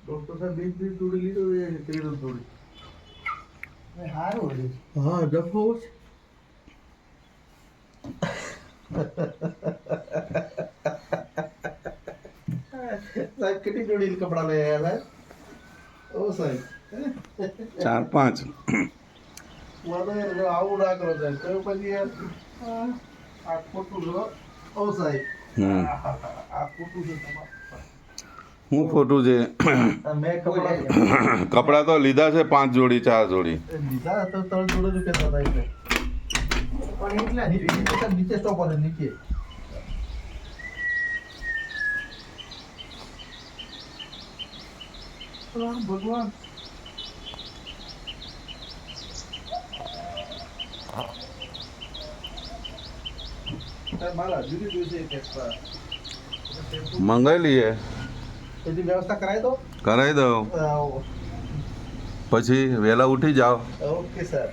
doctor સાહેબ બીજ તોડી લીધો તેલ તોડી સારું હા ડફો સાહેબ કેટલી જોડી કપડા લઈ આવ્યા સાહેબ ઓ સાહેબ 4-5 મને આવું ના કરો સાહેબ તો પછી યાર આ ખોટું છે ઓ સાહેબ આ ખોટું છે તમારે હું ખોટું છે મેં કપડા કપડાં તો લીધા છે 5 જોડી 4 જોડી લીધા તો 3 જોડે રૂપિયા થતા એટલે પણ એટલા નીચે સ્ટોપ આવે નીચે ભગવાન મારા જુદી જુદી છે મંગાવી લઈએ એની વ્યવસ્થા કરાવી દો કરાવી દો પછી વહેલા ઉઠી જાઓ ઓકે સર